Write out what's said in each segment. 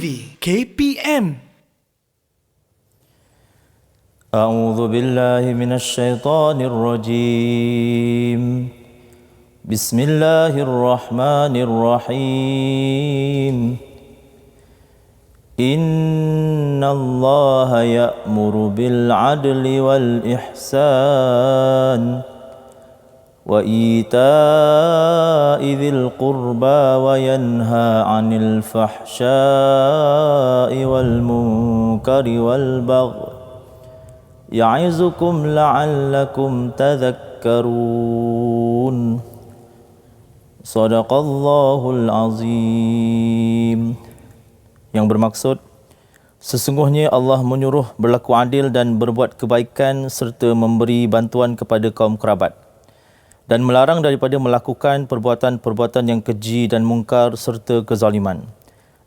TV KPM. أعوذ بالله من الشيطان الرجيم بسم الله الرحمن الرحيم إن الله يأمر بالعدل والإحسان وإيتاء ذي القربى وينهى عن الفحشاء والمنكر والبغي يعظكم لعلكم تذكرون صدق الله العظيم. Yang bermaksud, sesungguhnya Allah menyuruh berlaku adil dan berbuat kebaikan serta memberi bantuan kepada kaum kerabat dan melarang daripada melakukan perbuatan-perbuatan yang keji dan mungkar serta kezaliman.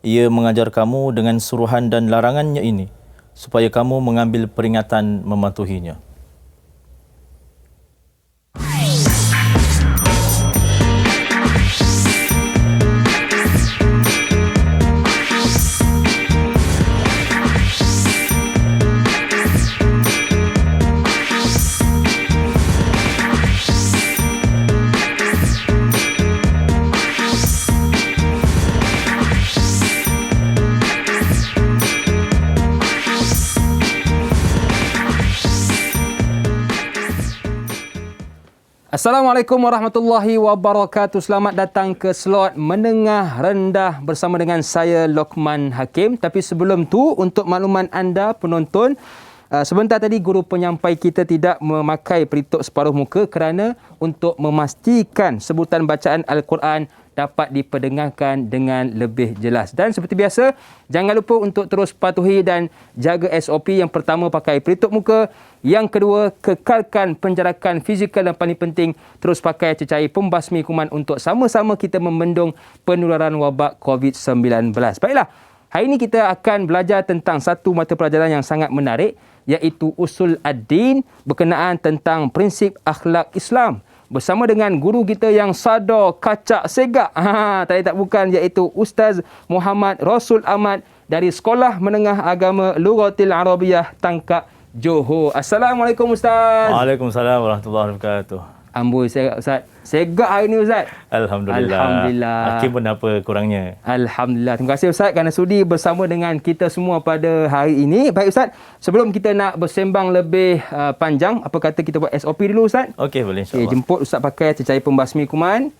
Ia mengajar kamu dengan suruhan dan larangannya ini supaya kamu mengambil peringatan mematuhinya. Assalamualaikum warahmatullahi wabarakatuh. Selamat datang ke slot menengah rendah bersama dengan saya Lokman Hakim. Tapi sebelum tu, untuk makluman anda penonton, sebentar tadi guru penyampai kita tidak memakai perituk separuh muka kerana untuk memastikan sebutan bacaan Al-Quran dapat diperdengarkan dengan lebih jelas. Dan seperti biasa, jangan lupa untuk terus patuhi dan jaga SOP. Yang pertama, pakai pelitup muka. Yang kedua, kekalkan penjarakan fizikal dan paling penting, terus pakai cecair pembasmi kuman untuk sama-sama kita membendung penularan wabak COVID-19. Baiklah, hari ini kita akan belajar tentang satu mata pelajaran yang sangat menarik, iaitu Usul Ad-Din berkenaan tentang prinsip akhlak Islam. Bersama dengan guru kita yang sadar kacak segak, tak bukan, iaitu Ustaz Muhammad Rasul Ahmad dari Sekolah Menengah Agama Lughatil Arabiyah Tangkak, Johor. Assalamualaikum Ustaz. Waalaikumsalam warahmatullahi wabarakatuh. Amboi Ustaz. Segak hari ni Ustaz. Alhamdulillah. Hakim pun apa kurangnya. Alhamdulillah. Terima kasih Ustaz kerana sudi bersama dengan kita semua pada hari ini. Baik Ustaz, sebelum kita nak bersembang lebih panjang, apa kata kita buat SOP dulu Ustaz? Okey, boleh insya-Allah. Jemput Ustaz pakai cecair pembasmi kuman.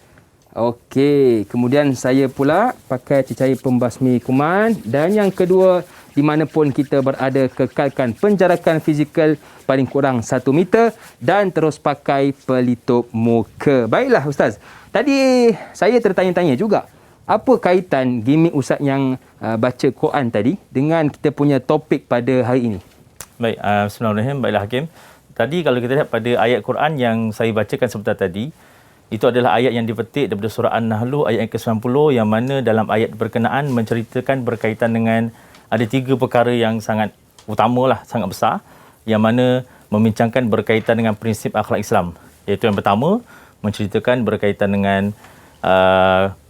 Okey, kemudian saya pula pakai cecair pembasmi kuman. Dan yang kedua, di mana pun kita berada, kekalkan penjarakan fizikal paling kurang 1 meter dan terus pakai pelitup muka. Baiklah Ustaz, tadi saya tertanya-tanya juga, apa kaitan gimmick Ustaz yang baca Quran tadi dengan kita punya topik pada hari ini? Baik, bismillahirrahmanirrahim. Baiklah Hakim, tadi kalau kita lihat pada ayat Quran yang saya bacakan sebentar tadi, itu adalah ayat yang dipetik daripada surah An-Nahl ayat yang ke-90, yang mana dalam ayat berkenaan menceritakan berkaitan dengan ada 3 perkara yang sangat utamalah, sangat besar, yang mana membincangkan berkaitan dengan prinsip akhlak Islam. Iaitu yang pertama, menceritakan berkaitan dengan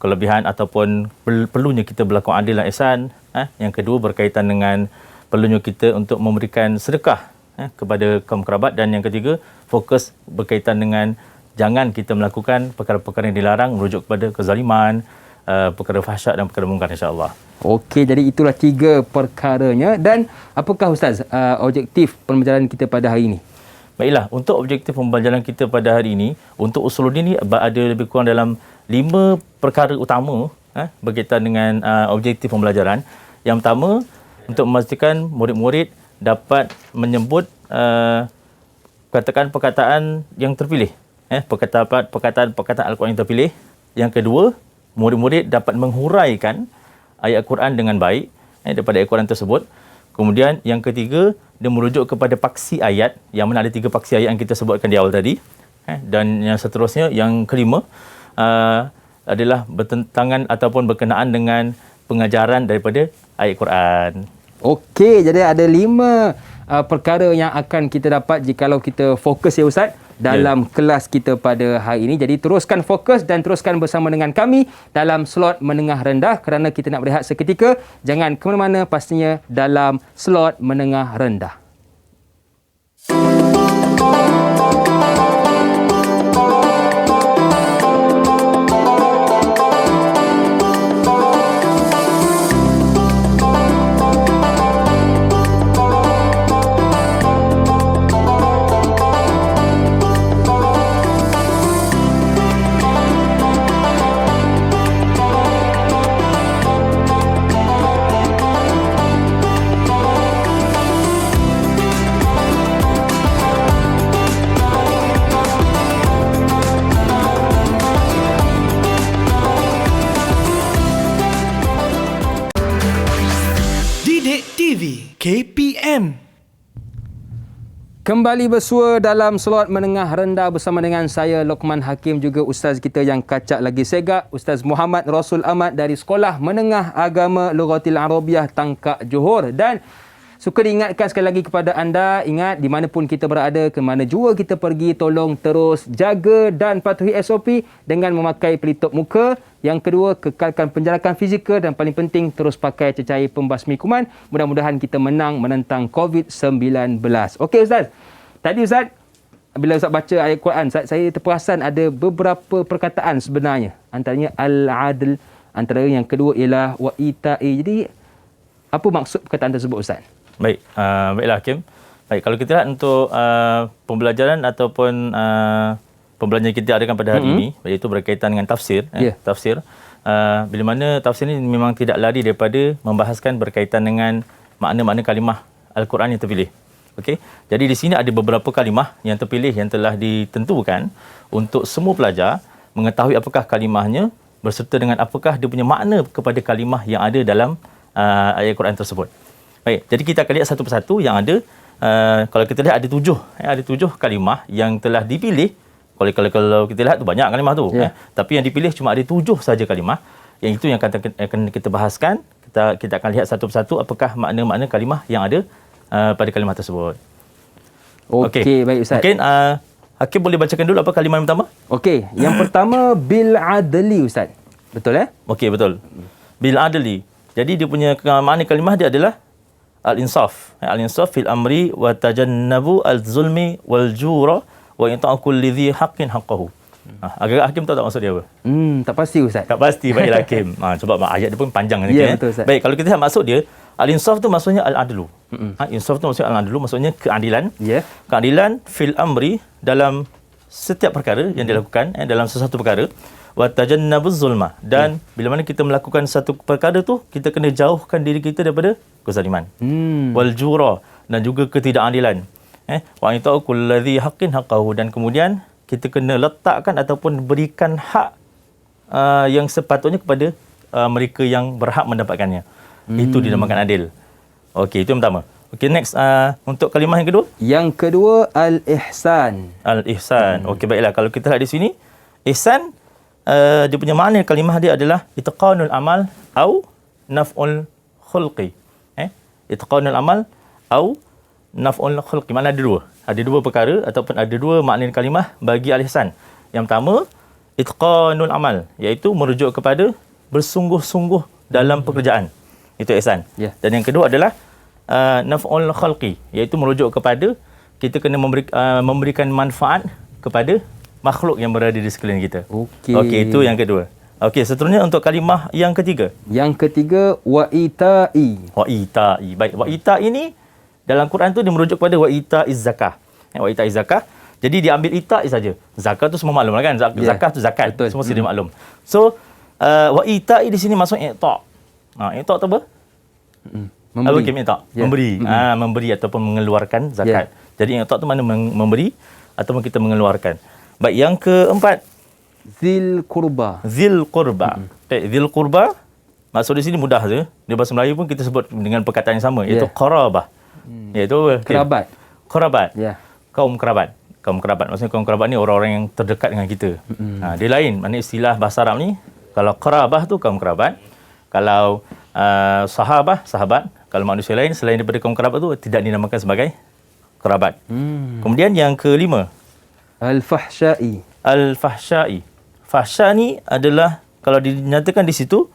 kelebihan ataupun perlunya kita berlaku adil dan ihsan. Yang kedua, berkaitan dengan perlunya kita untuk memberikan sedekah kepada kaum kerabat. Dan yang ketiga, fokus berkaitan dengan jangan kita melakukan perkara-perkara yang dilarang merujuk kepada kezaliman, perkara fahsyat dan perkara mungkar, insya-Allah. Okey, jadi itulah 3 perkaranya. Dan apakah Ustaz objektif pembelajaran kita pada hari ini? Baiklah, untuk objektif pembelajaran kita pada hari ini, untuk Usuluddin ini ada lebih kurang dalam 5 perkara utama berkaitan dengan objektif pembelajaran. Yang pertama, untuk memastikan murid-murid dapat menyebut perkataan-perkataan yang terpilih, perkataan-perkataan Al-Quran yang terpilih. Yang kedua, murid-murid dapat menghuraikan ayat Quran dengan baik daripada ayat Quran tersebut. Kemudian yang ketiga, dia merujuk kepada paksi ayat, yang mana ada 3 paksi ayat yang kita sebutkan di awal tadi. Dan yang seterusnya, yang kelima adalah bertentangan ataupun berkenaan dengan pengajaran daripada ayat Quran. Okey, jadi ada 5 perkara yang akan kita dapat jikalau kita fokus ya Ustaz dalam kelas kita pada hari ini. Jadi teruskan fokus dan teruskan bersama dengan kami dalam slot menengah rendah kerana kita nak berehat seketika. Jangan ke mana-mana, pastinya dalam slot menengah rendah. TV KPM. Kembali bersua dalam slot menengah rendah bersama dengan saya Lokman Hakim, juga ustaz kita yang kacak lagi segak, Ustaz Muhammad Rasul Ahmad dari Sekolah Menengah Agama Lughatil Arabiah Tangkak Johor. Dan suka diingatkan sekali lagi kepada anda, ingat di mana pun kita berada, ke mana jua kita pergi, tolong terus jaga dan patuhi SOP dengan memakai pelitup muka. Yang kedua, kekalkan penjarakan fizikal, dan paling penting terus pakai cecair pembasmi kuman. Mudah-mudahan kita menang menentang COVID-19. Okey Ustaz. Tadi Ustaz, bila Ustaz baca ayat Quran, saya terperasan ada beberapa perkataan sebenarnya. Antaranya al-adl, antara yang kedua ialah wa ita'i. Jadi apa maksud perkataan tersebut Ustaz? Baik, baiklah Hakim. Baik, kalau kita lihat untuk pembelajaran ataupun pembelajaran kita adakan pada hari ini, iaitu berkaitan dengan tafsir. Tafsir. Bila mana tafsir ini memang tidak lari daripada membahaskan berkaitan dengan makna-makna kalimah Al-Quran yang terpilih. Okey. Jadi di sini ada beberapa kalimah yang terpilih yang telah ditentukan untuk semua pelajar mengetahui apakah kalimahnya berserta dengan apakah dia punya makna kepada kalimah yang ada dalam ayat Quran tersebut. Baik, jadi kita akan lihat satu persatu yang ada. Kalau kita lihat ada tujuh kalimah yang telah dipilih. Kalau kita lihat tu banyak kalimah tu, tapi yang dipilih cuma ada 7 saja kalimah. Yang itu yang akan kita bahaskan. Kita akan lihat satu persatu apakah makna-makna kalimah yang ada pada kalimah tersebut. Okey, baik Ustaz. Mungkin Hakim boleh bacakan dulu apa kalimah yang pertama? Okey, yang pertama bil adli Ustaz. Betul Okey, betul. Bil adli. Jadi dia punya makna kalimah dia adalah al-insaf. Al-insaf fil amri wa tajannabu al-zulmi wal jura wa yata'u kulli dhi haqqin haqqahu. Agak Hakim tahu tak maksud dia apa? Tak pasti Ustaz. Tak pasti, baiklah Hakim. Sebab ayat dia pun panjang ni. Betul Ustaz. Baik, kalau kita lihat maksud dia, al-insaf tu maksudnya al-adlu. Insaf tu maksudnya al-adlu, maksudnya keadilan. Keadilan fil amri, dalam setiap perkara yang dilakukan, dalam sesuatu perkara. Wa tajannabuz zulma, dan bila mana kita melakukan satu perkara tu, kita kena jauhkan diri kita daripada kezaliman. Wal jura, dan juga ketidakadilan. Wa ita'u kulli haqqin haqqahu, dan kemudian kita kena letakkan ataupun berikan hak yang sepatutnya kepada mereka yang berhak mendapatkannya. Itu dinamakan adil. Okey, itu yang pertama. Okey, next untuk kalimah yang kedua. Yang kedua al-ihsan. Al-ihsan. Okey, baiklah, kalau kita lihat di sini, ihsan dia punya makna kalimah dia adalah itqanul amal au naf'ul khulqi. Itqanul amal au naf'ul khulqi. Makna ada dua. Ada dua perkara ataupun ada dua makna kalimah bagi al-ihsan. Yang pertama, itqanul amal, iaitu merujuk kepada bersungguh-sungguh dalam pekerjaan. Itu ihsan. Dan yang kedua adalah naf'ul khulqi, iaitu merujuk kepada kita kena memberikan manfaat kepada makhluk yang berada di sekeliling kita. Okey, itu yang kedua. Okey, seterusnya untuk kalimah yang ketiga. Yang ketiga wa ita'i. Wa ita'i. Baik, wa ita'i ni dalam Quran tu dia merujuk kepada wa ita'iz zakah. Wa ita'iz zakah. Jadi dia ambil ita'i saja. Zakat tu semua maklum lah kan? Zakah tu zakat. Betul. Semua sudah maklum. So wa ita'i di sini maksud i'ta'. I'ta' tu apa? Memberi. Memberi. Memberi ataupun mengeluarkan zakat. Jadi i'ta' tu mana memberi ataupun kita mengeluarkan. Baik, yang keempat, zil qurba. Zil qurba. Zil qurba maksud di sini mudah saja. Di bahasa Melayu pun kita sebut dengan perkataan yang sama, iaitu qarabah. Iaitu kerabat. Kerabat. Kaum kerabat. Kaum kerabat. Maksudnya kaum kerabat ni orang-orang yang terdekat dengan kita. Dia lain. Maknanya istilah bahasa Arab ni, kalau qarabah tu kaum kerabat. Kalau sahabat. Kalau manusia lain selain daripada kaum kerabat tu tidak dinamakan sebagai kerabat. Kemudian yang kelima. Al-fahsya'i. Al-fahsya'i. Fahsya ni adalah kalau dinyatakan di situ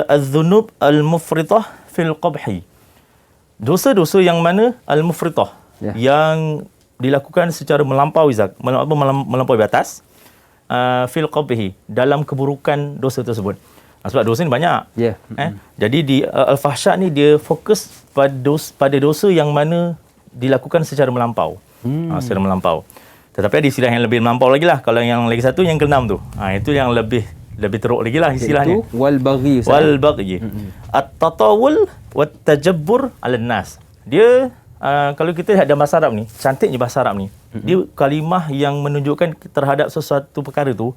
az-dzunub al-mufritah fil qabhi. Dosa-dosa yang mana al-mufritah, yang dilakukan secara melampaui melampaui batas, fil qabhi, dalam keburukan dosa tersebut. Sebab dosa ni banyak. Jadi di al-fahsya ni dia fokus pada dosa yang mana dilakukan secara melampau. Secara melampau. Tetapi ada istilah yang lebih melampau lagi lah. Kalau yang lagi satu, yang ke-6 tu. Itu yang lebih teruk lagi lah istilahnya. Itu wal-baghi. Wal-baghi. At-tatawul wat-tajabbur 'alan nas. Dia kalau kita lihat dalam bahasa Arab ni, cantiknya bahasa Arab ni. Dia kalimah yang menunjukkan terhadap sesuatu perkara tu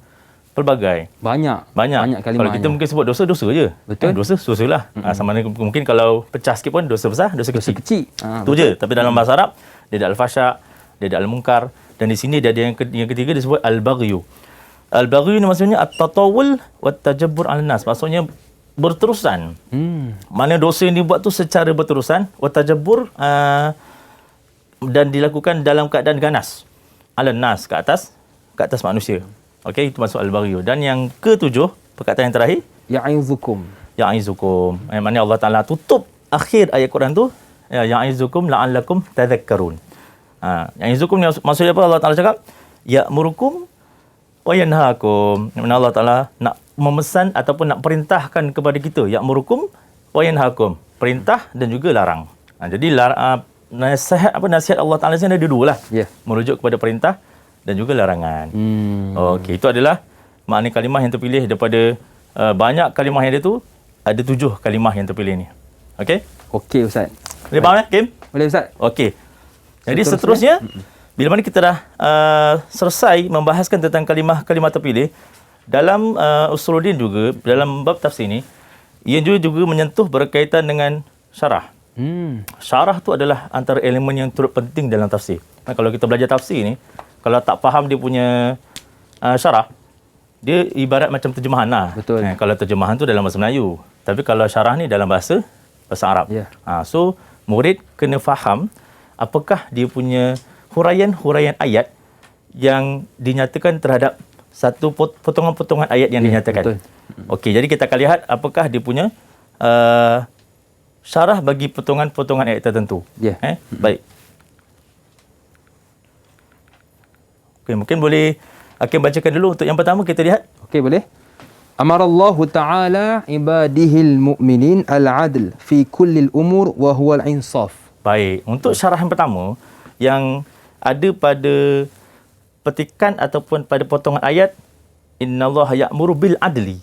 pelbagai. Banyak kalimah. Kalau kita mungkin sebut dosa je. Betul. Dosa lah. Sama ada mungkin kalau pecah sikit pun dosa besar, dosa kecil. Tu je. Tapi dalam bahasa Arab dia ada al-fasya, dia ada al-munkar, dan di sini dia ada yang ketiga disebut al-baghyu. Al-baghyu ni maksudnya at-tatawul wat-tajabbur 'alan nas. Maksudnya berterusan. Mana dosa yang dibuat tu secara berterusan, wat-tajabbur dan dilakukan dalam keadaan ganas. 'Alan nas, ke atas manusia. Okey, itu masuk al-baghyu. Dan yang ke-7, perkataan yang terakhir, ya'izukum. Maknanya Allah Taala tutup akhir ayat Quran tu, ya'izukum la'allakum tadhakkarun. Ya'izukum ni maksudnya apa? Allah Taala cakap ya'murukum wa yanhaakum. Allah Taala nak memesan ataupun nak perintahkan kepada kita, ya'murukum wa yanhaakum, perintah dan juga larang. Jadi nasihat Allah Taala sini ada dua lah. Merujuk kepada perintah dan juga larangan. Okey, itu adalah makna kalimah yang terpilih daripada banyak kalimah yang ada tu, ada 7 kalimah yang terpilih ni. Okey Ustaz. Boleh faham Kim? Boleh Ustaz. Okey. Jadi seterusnya, bila mana kita dah selesai membahaskan tentang kalimah-kalimah terpilih, dalam Usuluddin juga, dalam bab tafsir ni, ia juga menyentuh berkaitan dengan syarah. Syarah tu adalah antara elemen yang turut penting dalam tafsir. Kalau kita belajar tafsir ni, kalau tak faham dia punya syarah, dia ibarat macam terjemahan lah. Betul. Kalau terjemahan tu dalam bahasa Melayu. Tapi kalau syarah ni dalam bahasa Arab. So, murid kena faham apakah dia punya huraian ayat yang dinyatakan terhadap satu potongan-potongan ayat yang dinyatakan. Okey, jadi kita akan lihat apakah dia punya syarah bagi potongan-potongan ayat tertentu. Baik. Okey, mungkin boleh Hakim bacakan dulu untuk yang pertama, kita lihat. Okey, boleh. Amarallahu ta'ala ibadihil mu'minin al-adl fi kullil umur wa huwal insaf. Baik, untuk syarah yang pertama yang ada pada petikan ataupun pada potongan ayat, innallaha ya'muru bil adli.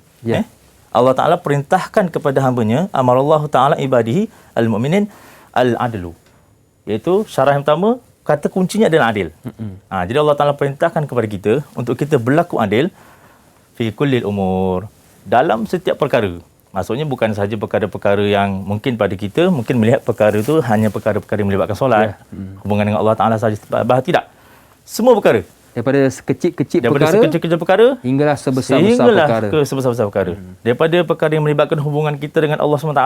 Allah Taala perintahkan kepada hamba-Nya, amarallahu ta'ala ibadihi al-mu'minin al-adlu. Iaitu syarah yang pertama, kata kuncinya adalah adil. Jadi Allah Taala perintahkan kepada kita untuk kita berlaku adil fi kullil umur, dalam setiap perkara. Maksudnya bukan sahaja perkara-perkara yang mungkin pada kita mungkin melihat perkara itu hanya perkara-perkara yang melibatkan solat, hubungan dengan Allah Taala sahaja. Tidak. Semua perkara. Daripada sekecil-kecil perkara hinggalah sebesar-besar ke sebesar-besar perkara. Daripada perkara yang melibatkan hubungan kita dengan Allah SWT,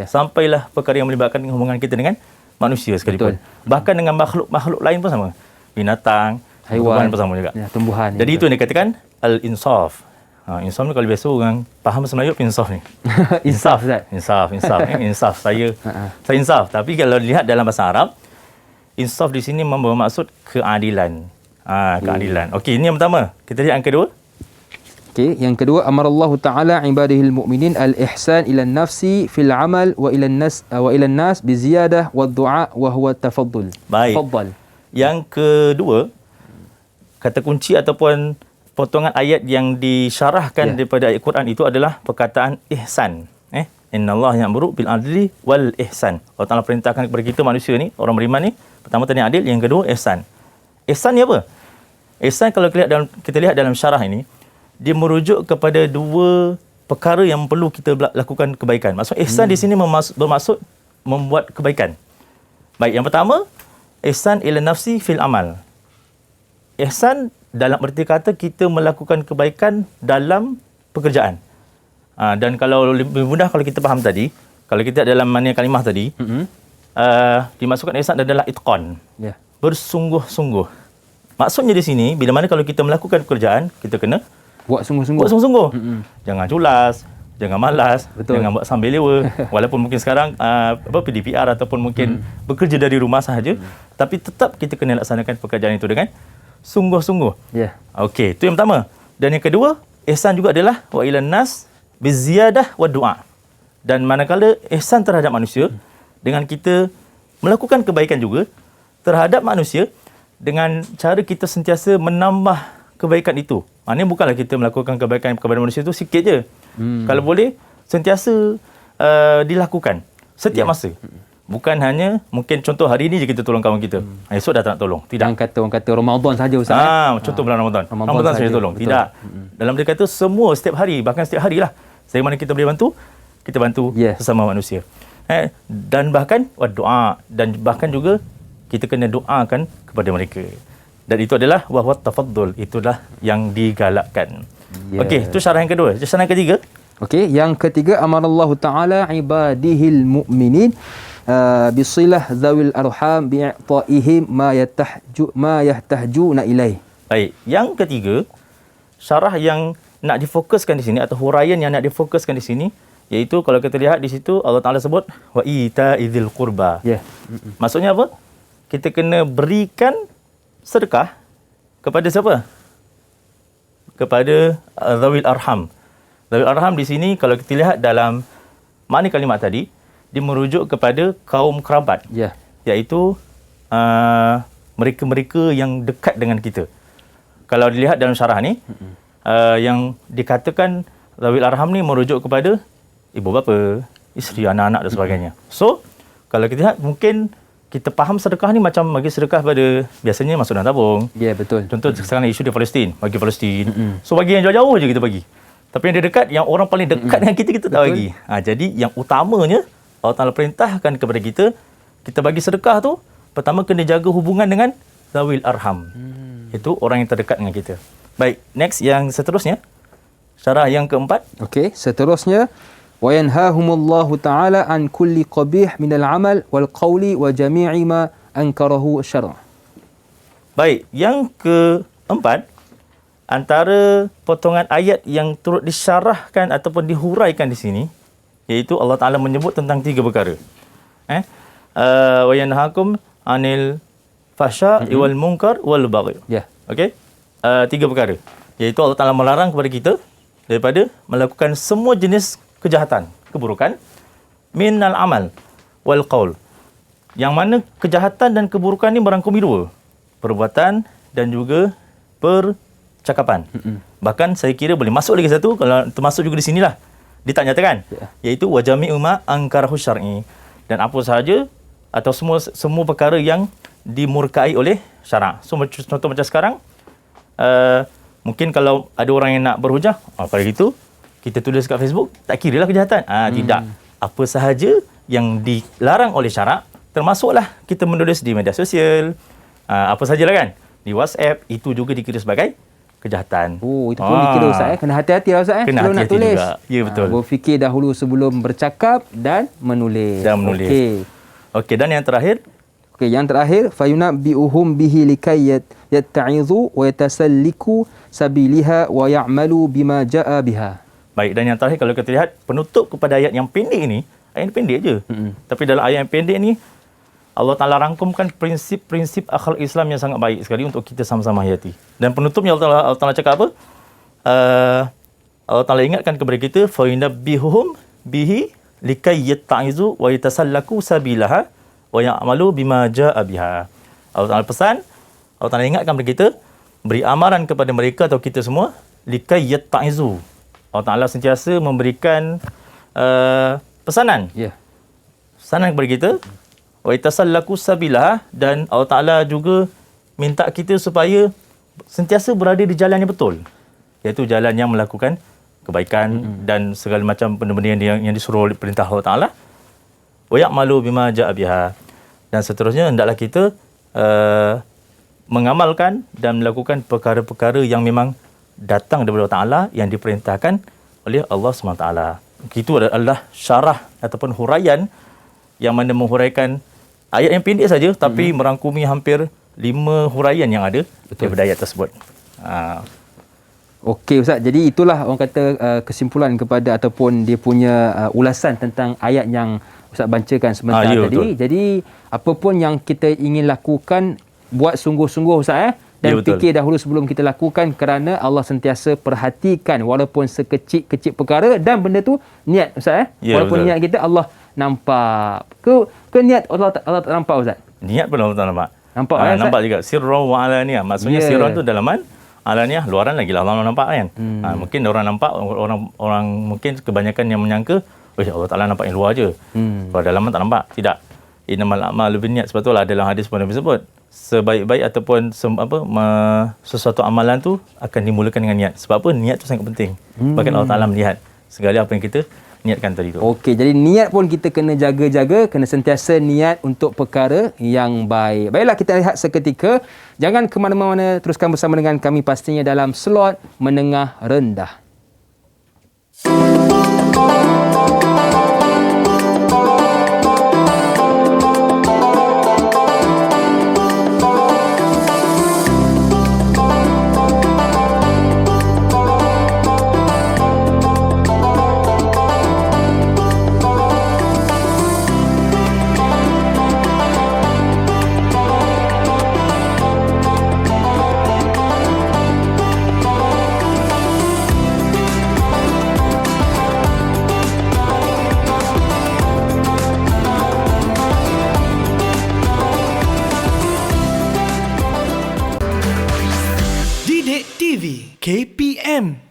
sampailah perkara yang melibatkan hubungan kita dengan manusia sekalipun. Bahkan dengan makhluk-makhluk lain pun sama. Binatang, haiwan pun sama juga. Tumbuhan. Jadi itu yang dikatakan al-insaf. Insaf ni kalau biasa orang faham bahasa Melayu apa insaf ni? Insaf Ustaz. Insaf. Saya insaf. Tapi kalau lihat dalam bahasa Arab, insaf di sini bermaksud keadilan. Keadilan. Okey, ini yang pertama. Kita lihat yang kedua. Okey, yang kedua, amarallahu ta'ala ibadihil mu'minin al-ihsan ila nafsi fil amal wa ila nas bi ziyadah wa du'a wa huwa tafaddul. Baik. Tafaddal. Yang kedua, kata kunci ataupun potongan ayat yang disyarahkan daripada ayat Quran itu adalah perkataan ihsan. Innallaha ya'muru bil adli wal ihsan. Allah Taala perintahkan kepada kita manusia ni, orang beriman ni, pertama tadi adil, yang kedua ihsan. Ihsan ni apa? Ihsan kalau kita lihat dalam syarah ini, dia merujuk kepada dua perkara yang perlu kita lakukan kebaikan. Maksud ihsan di sini bermaksud membuat kebaikan. Baik, yang pertama, ihsan ila nafsi fil amal. Ihsan dalam erti kata kita melakukan kebaikan dalam pekerjaan. Dan kalau lebih mudah kalau kita faham tadi, kalau kita dalam makna kalimah tadi, dimasukkan ihsan adalah itqan. Bersungguh-sungguh. Maksudnya di sini, bila mana kalau kita melakukan pekerjaan, kita kena Buat sungguh-sungguh. buat sungguh-sungguh. Jangan culas, jangan malas, Betul. jangan buat sambil lewa. Walaupun mungkin sekarang PDPR ataupun mungkin bekerja dari rumah sahaja, tapi tetap kita kena laksanakan pekerjaan itu dengan sungguh-sungguh. Ya. Okey, itu yang pertama. Dan yang kedua, ihsan juga adalah wa ilan nas biziyadah wa du'a. Dan manakala ihsan terhadap manusia dengan kita melakukan kebaikan juga terhadap manusia dengan cara kita sentiasa menambah kebaikan itu. Maknanya bukanlah kita melakukan kebaikan kepada manusia itu sikit je. Kalau boleh sentiasa dilakukan setiap masa. Bukan hanya mungkin contoh hari ini je kita tolong kawan kita. Esok dah tak nak tolong. Tidak. Orang kata Ramadan saja Ustaz. Contoh bulan Ramadan. Ramadan saja saja, tolong. betul. Tidak. Dalam dia kata semua setiap hari, bahkan setiap harilah. Dari mana kita boleh bantu, kita bantu sesama manusia. Dan bahkan doa, dan bahkan juga kita kena doakan kepada mereka. Dan itu adalah wahwa tafaddul, itulah yang digalakkan. Okey, itu syarah yang kedua. Syarah yang ketiga. Okey, yang ketiga amarallahu taala ibadihil mu'minin bisilah zawil arham bi'taihim ma yahtahjuna ilaih. Baik, yang ketiga, syarah yang nak difokuskan di sini atau huraian yang nak difokuskan di sini, iaitu kalau kita lihat di situ Allah Taala sebut wa ita'idzil qurba. Ya. Maksudnya apa? Kita kena berikan sedekah kepada siapa? Kepada zawil arham. Zawil arham di sini kalau kita lihat dalam makna kalimat tadi, dia merujuk kepada kaum kerabat. Ya. Iaitu mereka-mereka yang dekat dengan kita. Kalau dilihat dalam syarah ni, yang dikatakan zawil arham ni merujuk kepada ibu bapa, isteri, anak-anak dan sebagainya. So, kalau kita lihat mungkin kita faham sedekah ni macam bagi sedekah pada biasanya masuk dalam tabung. Ya, betul. Contoh sekarang isu di Palestin, bagi Palestin. So bagi yang jauh-jauh je kita bagi. Tapi yang dia dekat, yang orang paling dekat dengan kita, kita tak bagi. Jadi yang utamanya Allah Taala perintahkan kepada kita, kita bagi sedekah tu pertama kena jaga hubungan dengan zawil arham. Itu orang yang terdekat dengan kita. Baik, next yang seterusnya. Syarah yang keempat. Okey, seterusnya wa yanhahumullahu ta'ala an kulli qabih minal amal wal qawli wa jami'i ma ankarahu syara'. Baik, yang keempat, antara potongan ayat yang turut disyarahkan ataupun dihuraikan di sini, iaitu Allah Taala menyebut tentang 3 perkara. Wa yanhaakum anil fahsya'i wal munkar wal baghi. Ya. Okey? 3 perkara. Iaitu Allah Taala melarang kepada kita daripada melakukan semua jenis kejahatan, keburukan, minal amal wal qaul. Yang mana kejahatan dan keburukan ni merangkumi 2. Perbuatan dan juga percakapan. Bahkan saya kira boleh masuk lagi satu, kalau termasuk juga di sinilah. Dia tak nyatakan. Iaitu wa jami'u ma ankarahu syar'i. Dan apa sahaja atau semua perkara yang dimurkai oleh syarak. So contoh macam sekarang, mungkin kalau ada orang yang nak berhujah, pada itu kita tulis kat Facebook, tak kira lah kejahatan. Tidak. Apa sahaja yang dilarang oleh syarak, termasuklah kita menulis di media sosial, apa sajalah kan, di WhatsApp, itu juga dikira sebagai kejahatan. Oh, itu pun dikira Ustaz. Kena hati-hati lah Ustaz. Kena sebelum hati-hati nak tulis. juga. Ya, betul. Berfikir dahulu sebelum bercakap dan menulis. Okey, dan yang terakhir. Okey, yang terakhir, fayunabbi'uhum bihi likay yatta'izu wa yatasalliku sabiliha wa ya'malu bima ja'a biha. Baik, dan yang terakhir kalau kita lihat penutup kepada ayat yang pendek ini, ayat ini pendek je. Tapi dalam ayat yang pendek ni Allah Taala rangkumkan prinsip-prinsip akhlak Islam yang sangat baik sekali untuk kita sama-sama hayati. Dan penutupnya Allah Taala cakap apa? Allah Taala ingatkan kepada kita fa yunabbihuhum bihi likay yatta'izu wa yatasallaku sabilaha wa ya'malu bima ja'a biha. Allah Taala pesan, Allah Taala ingatkan kepada kita, beri amaran kepada mereka atau kita semua likay yatta'izu. Allah Taala sentiasa memberikan pesanan. Pesanan kepada kita wa yatasallaku sabilaha, dan Allah Taala juga minta kita supaya sentiasa berada di jalan yang betul, iaitu jalan yang melakukan kebaikan dan segala macam benda-benda yang disuruh perintah Allah Taala. Wa ya'malu bima ja'a biha, dan seterusnya hendaklah kita mengamalkan dan melakukan perkara-perkara yang memang datang daripada Allah Taala yang diperintahkan oleh Allah SWT. Itu adalah syarah ataupun huraian yang mana menghuraikan ayat yang pendek saja tapi merangkumi hampir 5 huraian yang ada daripada ayat tersebut. Okey Ustaz, jadi itulah orang kata kesimpulan kepada ataupun dia punya ulasan tentang ayat yang Ustaz bacakan sebentar ya, tadi. betul. Jadi apa pun yang kita ingin lakukan, buat sungguh-sungguh Ustaz dan Ya, betul. fikir dahulu sebelum kita lakukan, kerana Allah sentiasa perhatikan walaupun sekecil-kecil perkara, dan benda tu niat Ustaz Ya, walaupun betul. niat kita Allah nampak. Ke niat Allah tak nampak Ustaz? Niat pun Allah Ta'ala nampak. Nampak, nampak juga. Sirra wa alaniyah. Maksudnya Ya. sirra tu dalaman, alaniyah luaran lagi lah Allah nampak kan. Mungkin orang nampak, orang mungkin kebanyakan yang menyangka, Allah Ta'ala nampak yang luar je. Kalau dalaman tak nampak. Tidak. Innamal a'malu binniat. Sebab itulah dalam hadis pun Nabi sebut, sebaik-baik ataupun sesuatu amalan tu akan dimulakan dengan niat. Sebab apa? Niat tu sangat penting. Bahkan Allah Ta'ala melihat segala apa yang kita niatkan tadi tu. Okey, jadi niat pun kita kena jaga-jaga, kena sentiasa niat untuk perkara yang baik. Baiklah, kita lihat seketika. Jangan ke mana-mana, teruskan bersama dengan kami pastinya dalam slot menengah rendah. Didik TV KPM.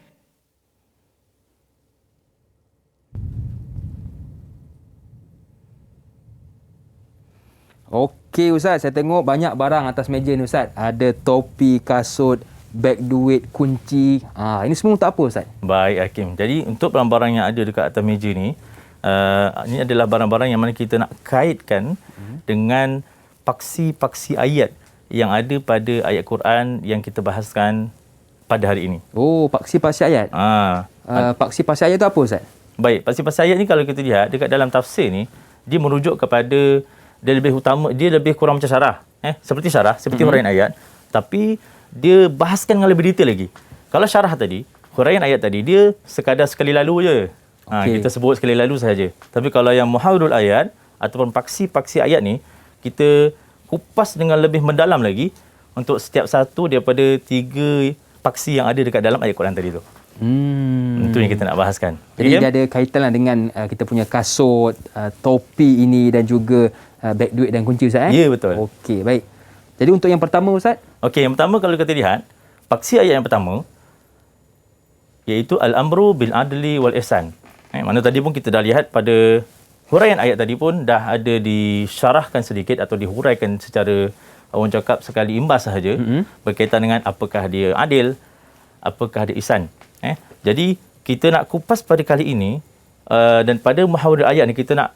Okey Ustaz, saya tengok banyak barang atas meja ni Ustaz. Ada topi, kasut, beg duit, kunci. Ini semua untuk apa Ustaz? Baik Hakim. Jadi untuk barang-barang yang ada dekat atas meja ni, ini adalah barang-barang yang mana kita nak kaitkan dengan paksi-paksi ayat yang ada pada ayat Quran yang kita bahaskan pada hari ini. Oh, paksi-paksi ayat. Paksi-paksi ayat tu apa Ustaz? Baik, paksi-paksi ayat ni kalau kita lihat dekat dalam tafsir ni, dia merujuk kepada, dia lebih kurang macam syarah. Seperti syarah, seperti huraian ayat, tapi dia bahaskan dengan lebih detail lagi. Kalau syarah tadi, huraian ayat tadi, dia sekadar sekali lalu je. Kita sebut sekali lalu sahaja. Tapi kalau yang muhawirul ayat ataupun paksi-paksi ayat ni, kita kupas dengan lebih mendalam lagi untuk setiap satu daripada 3 paksi yang ada dekat dalam ayat Quran tadi tu. Itu yang kita nak bahaskan. Jadi dia ada kaitanlah dengan kita punya kasut, topi ini dan juga beg duit dan kunci Ustaz. Ya, betul. Okey, baik. Jadi untuk yang pertama Ustaz? Okey, yang pertama kalau kita lihat, paksi ayat yang pertama iaitu al-amru bil adli wal ihsan. Mana tadi pun kita dah lihat pada huraian ayat tadi pun dah ada disyarahkan sedikit atau dihuraikan secara orang cakap sekali imbas sahaja berkaitan dengan apakah dia adil, apakah dia ihsan. Jadi kita nak kupas pada kali ini dan pada muhawirul ayat ni kita nak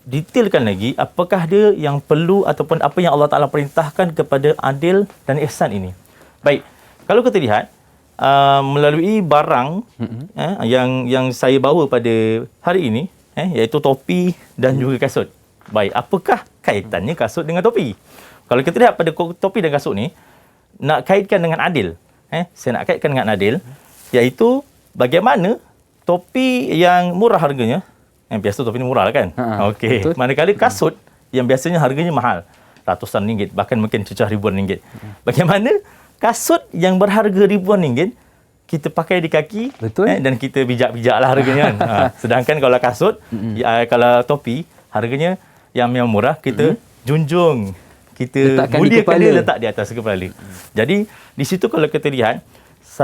detailkan lagi apakah dia yang perlu ataupun apa yang Allah Ta'ala perintahkan kepada adil dan ihsan ini. Baik, kalau kita lihat melalui barang yang saya bawa pada hari ini, iaitu topi dan juga kasut. Baik, apakah kaitannya kasut dengan topi? Kalau kita lihat pada topi dan kasut ni, nak kaitkan dengan adil. Saya nak kaitkan dengan adil, iaitu bagaimana topi yang murah harganya, biasa topi ni murah lah kan? Okey. Manakala kasut yang biasanya harganya mahal, ratusan ringgit, bahkan mungkin cecah ribuan ringgit. Bagaimana kasut yang berharga ribuan ringgit kita pakai di kaki, dan kita bijak-bijak lah harganya kan. Sedangkan kalau kasut, kalau topi, harganya yang memang murah, kita junjung, kita muliakan dia, letak di atas kepala. Jadi di situ kalau kita lihat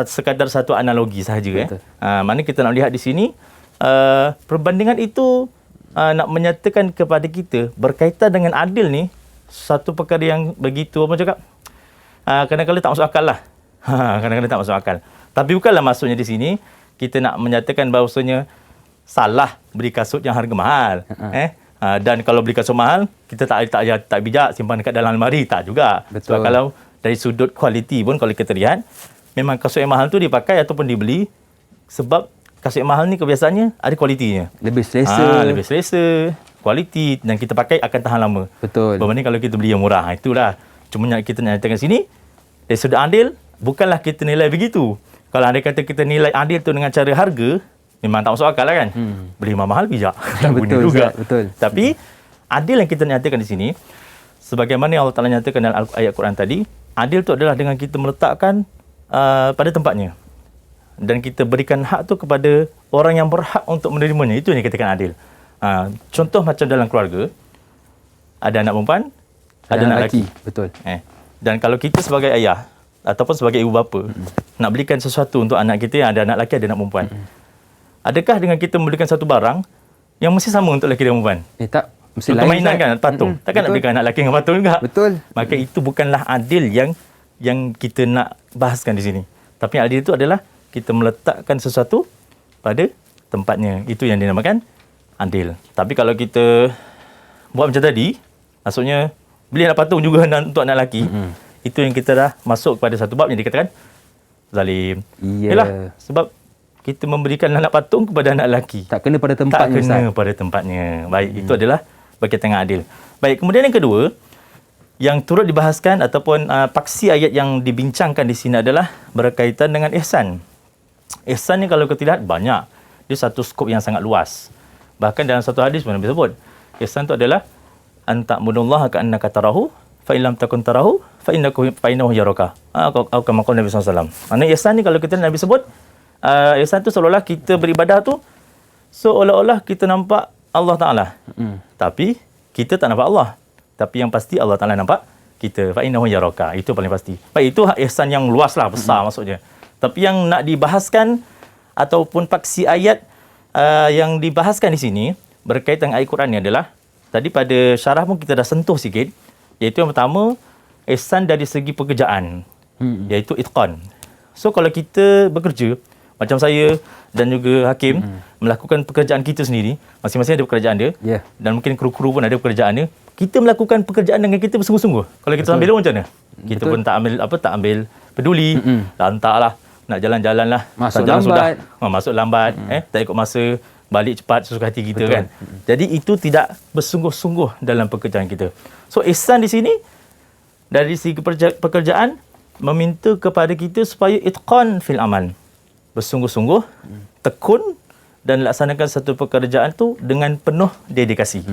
sekadar satu analogi sahaja. Mana kita nak lihat di sini, perbandingan itu nak menyatakan kepada kita berkaitan dengan adil ni, satu perkara yang begitu apa cakap, kadang-kadang tak masuk akal lah. Kadang-kadang tak masuk akal. Tapi bukanlah maksudnya di sini kita nak menyatakan bahawasanya salah beli kasut yang harga mahal. Dan kalau beli kasut mahal, kita tak bijak simpan dekat dalam almari, tak juga. Betul. Sebab kalau dari sudut kualiti pun kalau kita lihat, memang kasut yang mahal tu dipakai ataupun dibeli sebab kasut yang mahal ni kebiasaannya ada kualitinya. Lebih selesa. Lebih selesa, kualiti, dan kita pakai akan tahan lama. Betul. Berbanding kalau kita beli yang murah. Itulah Cuma kita nak nyatakan sini, dari sudut adil, bukanlah kita nilai begitu. Kalau anda kata kita nilai adil tu dengan cara harga, memang tak masuk akal lah kan. Beli mahal bijak. Tak guna Betul, juga. Ustaz, betul. Tapi, adil yang kita nyatakan di sini, sebagaimana yang Allah Ta'ala nyatakan dalam ayat Quran tadi, adil tu adalah dengan kita meletakkan pada tempatnya. Dan kita berikan hak tu kepada orang yang berhak untuk menerimanya. Itu yang dikatakan adil. Contoh macam dalam keluarga, ada anak perempuan, ada anak lelaki. Betul. Dan kalau kita sebagai ayah ataupun sebagai ibu bapa nak belikan sesuatu untuk anak kita yang ada anak lelaki, ada anak perempuan. Adakah dengan kita membelikan satu barang yang mesti sama untuk lelaki dan perempuan? Tak. Mesti Contoh lain, mainan Ustaz. kan, patung. Takkan nak belikan anak lelaki dengan patung juga? Betul. Maka itu bukanlah adil yang kita nak bahaskan di sini. Tapi adil itu adalah kita meletakkan sesuatu pada tempatnya. Itu yang dinamakan adil. Tapi kalau kita buat macam tadi, maksudnya beli anak patung juga untuk anak lelaki, itu yang kita dah masuk kepada satu bab yang dikatakan zalim. Yalah, sebab kita memberikan anak patung kepada anak lelaki. Tak kena pada tempatnya, Tak kena Ustaz. pada tempatnya. Baik, itu adalah berkaitan dengan adil. Baik, kemudian yang kedua, yang turut dibahaskan ataupun paksi ayat yang dibincangkan di sini adalah berkaitan dengan ihsan. Ihsan ni kalau kita lihat banyak. Dia satu skop yang sangat luas. Bahkan dalam satu hadis pun Nabi sebut, ihsan itu adalah anta'budullaha ka'annaka tarahu fa in lam takun tarahu fa innahu yaraka. Atau kama qala Nabi SAW. Maksudnya ihsan ni kalau kita Nabi sebut, ihsan tu seolah-olah kita beribadah tu seolah-olah kita nampak Allah Ta'ala. Tapi kita tak nampak Allah. Tapi yang pasti Allah Ta'ala nampak kita. Fa innahu yaraka. Itu paling pasti. Baik, itu ihsan yang luas lah, besar maksudnya. Tapi yang nak dibahaskan ataupun paksi ayat yang dibahaskan di sini berkaitan dengan ayat Quran ni adalah, tadi pada syarah pun kita dah sentuh sikit, iaitu yang pertama, ihsan dari segi pekerjaan, iaitu itqan. So kalau kita bekerja, macam saya dan juga Hakim melakukan pekerjaan kita sendiri, masing-masing ada pekerjaan dia, dan mungkin kru-kru pun ada pekerjaan dia, kita melakukan pekerjaan dengan kita bersungguh-sungguh. Kalau kita sambil macam mana? Kita pun tak ambil peduli, lantaklah, nak jalan-jalan lah. Masuk lambat. Masuk lambat, tak ikut masa, balik cepat sesuka hati kita. Betul. Kan. Jadi itu tidak bersungguh-sungguh dalam pekerjaan kita. So ihsan di sini dari segi pekerjaan meminta kepada kita supaya itqan fil amal. Bersungguh-sungguh, tekun dan laksanakan satu pekerjaan tu dengan penuh dedikasi.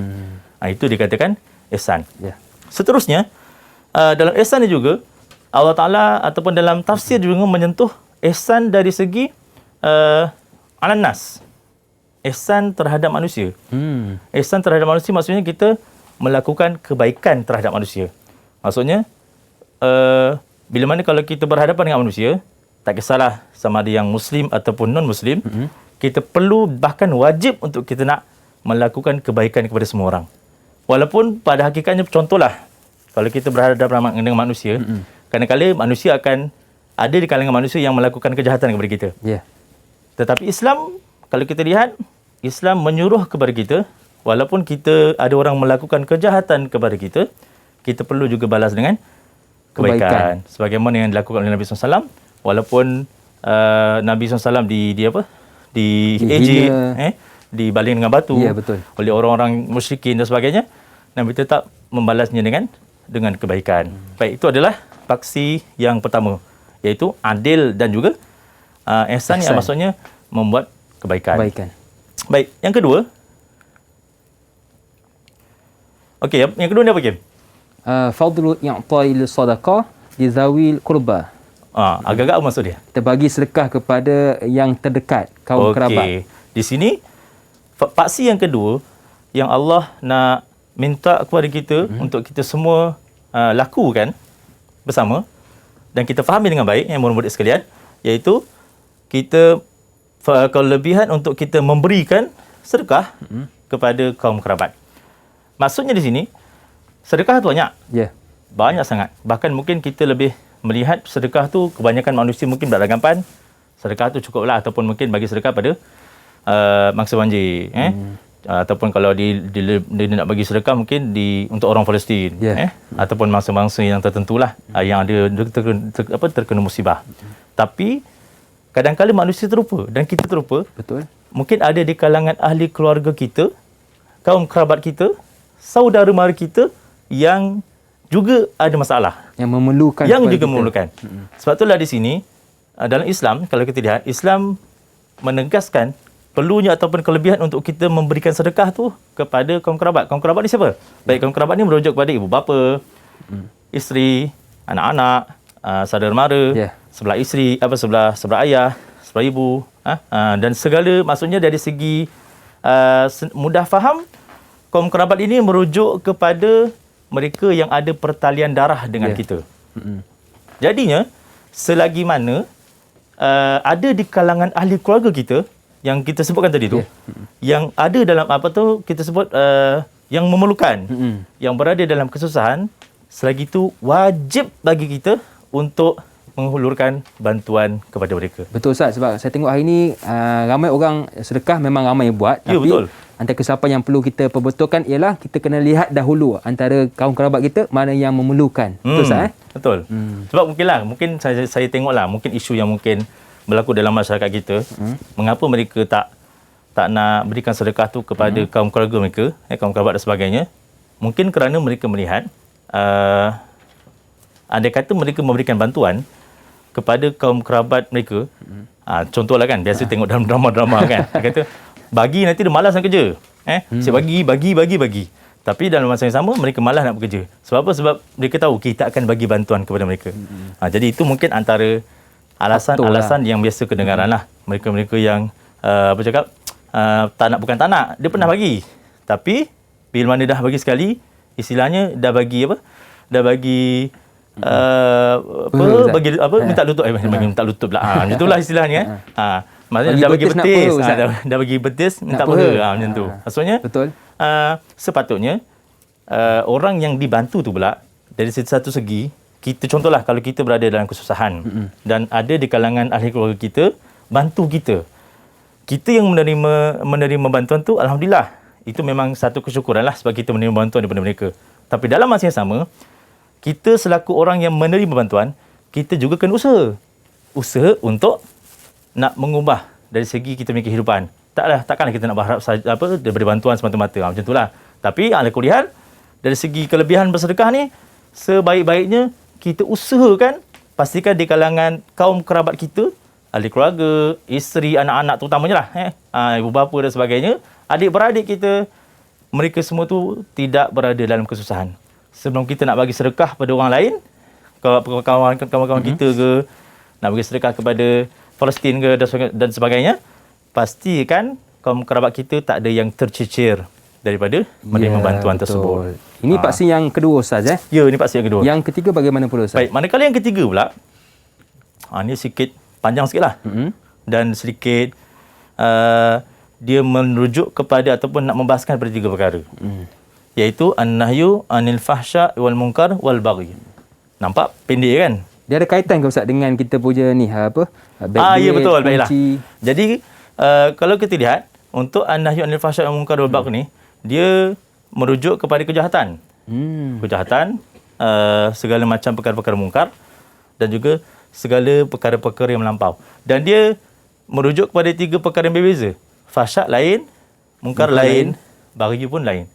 Itu dikatakan ihsan. Seterusnya, dalam ihsan ni juga Allah Ta'ala ataupun dalam tafsir juga menyentuh ihsan dari segi alan-nas. Ihsan terhadap manusia. Ihsan terhadap manusia maksudnya kita melakukan kebaikan terhadap manusia. Maksudnya, bila mana kalau kita berhadapan dengan manusia, tak kisahlah sama ada yang Muslim ataupun non-Muslim, kita perlu bahkan wajib untuk kita nak melakukan kebaikan kepada semua orang. Walaupun pada hakikatnya, contohlah, kalau kita berhadapan dengan manusia, kadang-kadang manusia akan ada di kalangan manusia yang melakukan kejahatan kepada kita. Tetapi Islam, kalau kita lihat, Islam menyuruh kepada kita, walaupun kita ada orang melakukan kejahatan kepada kita, kita perlu juga balas dengan kebaikan. Sebagaimana yang dilakukan oleh Nabi SAW, walaupun Nabi SAW diejek, dibaling dengan batu oleh orang-orang musyrikin dan sebagainya, Nabi tetap membalasnya dengan kebaikan. Baik, itu adalah paksi yang pertama, iaitu adil dan juga ihsan yang maksudnya membuat kebaikan. Baik, yang kedua. Okey, yang kedua ni apa, Kim? Fadlu i'ta'il sadaqah li zawil qurba. Agak-agak apa maksud dia? Kita bagi sedekah kepada yang terdekat, kaum kerabat. Di sini paksi yang kedua yang Allah nak minta kepada kita untuk kita semua lakukan bersama dan kita fahami dengan baik, yang murid-murid sekalian, iaitu kita kelebihan untuk kita memberikan sedekah kepada kaum kerabat. Maksudnya di sini, sedekah tu banyak. Banyak sangat. Bahkan mungkin kita lebih melihat sedekah tu, kebanyakan manusia mungkin beranggapan sedekah tu cukuplah, ataupun mungkin bagi sedekah pada mangsa banjir. Ataupun kalau dia nak bagi sedekah mungkin untuk orang Palestin. Ataupun mangsa-mangsa yang tertentulah yang ada terkena musibah. Tapi kadang-kadang manusia terlupa dan kita terlupa. Mungkin ada di kalangan ahli keluarga kita, kaum kerabat kita, saudara mara kita yang juga ada masalah. Yang memerlukan. Yang juga kita. memerlukan. Sebab itulah di sini, dalam Islam, kalau kita lihat, Islam menegaskan perlunya ataupun kelebihan untuk kita memberikan sedekah tu kepada kaum kerabat. Kaum kerabat ni siapa? Baik, kaum kerabat ni merujuk kepada ibu bapa, isteri, anak-anak, saudara mara, sebelah isteri, sebelah ayah, sebelah ibu, dan segala, maksudnya dari segi mudah faham, kaum kerabat ini merujuk kepada mereka yang ada pertalian darah dengan kita. Jadinya, selagi mana ada di kalangan ahli keluarga kita yang kita sebutkan tadi tu, yang ada dalam kita sebut yang memerlukan, yang berada dalam kesusahan, selagi itu wajib bagi kita untuk menghulurkan bantuan kepada mereka. Betul Ustaz, sebab saya tengok hari ni ramai orang sedekah, memang ramai yang buat, ya, tapi betul. antara kesilapan yang perlu kita perbetulkan ialah kita kena lihat dahulu antara kaum kerabat kita mana yang memerlukan. Betul Ustaz? Betul. Sebab mungkin saya tengoklah, mungkin isu yang mungkin berlaku dalam masyarakat kita, mengapa mereka tak nak berikan sedekah tu kepada kaum keluarga mereka, kaum kerabat dan sebagainya. Mungkin kerana mereka melihat andai kata mereka memberikan bantuan kepada kaum kerabat mereka, contohlah kan, biasa tengok dalam drama-drama kan, dia kata bagi nanti dia malas nak kerja, saya bagi. Tapi dalam masa yang sama mereka malas nak bekerja. Sebab apa? Sebab mereka tahu kita akan bagi bantuan kepada mereka. Jadi itu mungkin antara alasan yang biasa kedengaran lah. Mereka-mereka yang bukan tak nak, dia pernah bagi, tapi bila mana dah bagi sekali, istilahnya dah bagi minta lutut, minta lutut pula, macam itulah istilahnya. Maksudnya dah bagi betis, dah bagi betis minta paha, macam tu. Maksudnya betul. Sepatutnya orang yang dibantu tu pula, dari satu segi, kita contohlah kalau kita berada dalam kesusahan dan ada di kalangan ahli keluarga kita bantu kita yang menerima bantuan tu, alhamdulillah, itu memang satu kesyukuran lah sebab kita menerima bantuan daripada mereka. Tapi dalam masa yang sama, kita selaku orang yang menerima bantuan, kita juga kena usaha untuk nak mengubah dari segi kita punya kehidupan. Takkanlah kita nak berharap daripada bantuan semata-mata, macam itulah. Tapi ala kuliah, dari segi kelebihan bersedekah ni, sebaik-baiknya kita usahakan pastikan di kalangan kaum kerabat kita, ahli keluarga, isteri, anak-anak terutamanya lah, ibu bapa dan sebagainya, adik-beradik kita, mereka semua tu tidak berada dalam kesusahan. Sebelum kita nak bagi sedekah pada orang lain, kawan-kawan kita ke, nak bagi sedekah kepada Palestin ke dan sebagainya, pastikan kaum kerabat kita tak ada yang tercicir daripada menerima bantuan tersebut. Ini paksi yang kedua Ustaz Ya, ini paksi yang kedua. Yang ketiga bagaimana pula Ustaz? Baik, manakala yang ketiga pula, ini sikit panjang sikitlah. Dan sedikit dia merujuk kepada ataupun nak membahaskan pada tiga perkara. Iaitu an-nahyu anil fahsya wal munkar wal baghi. Nampak pendek kan? Dia ada kaitan ke Ustaz dengan kita punya ni ya betul, baiklah. Jadi kalau kita lihat untuk an-nahyu anil fahsya wal munkar wal baghi ni, dia merujuk kepada kejahatan. Kejahatan, segala macam perkara-perkara mungkar dan juga segala perkara-perkara yang melampau. Dan dia merujuk kepada tiga perkara yang berbeza. Fahsyak lain, mungkar lain, baghi pun lain.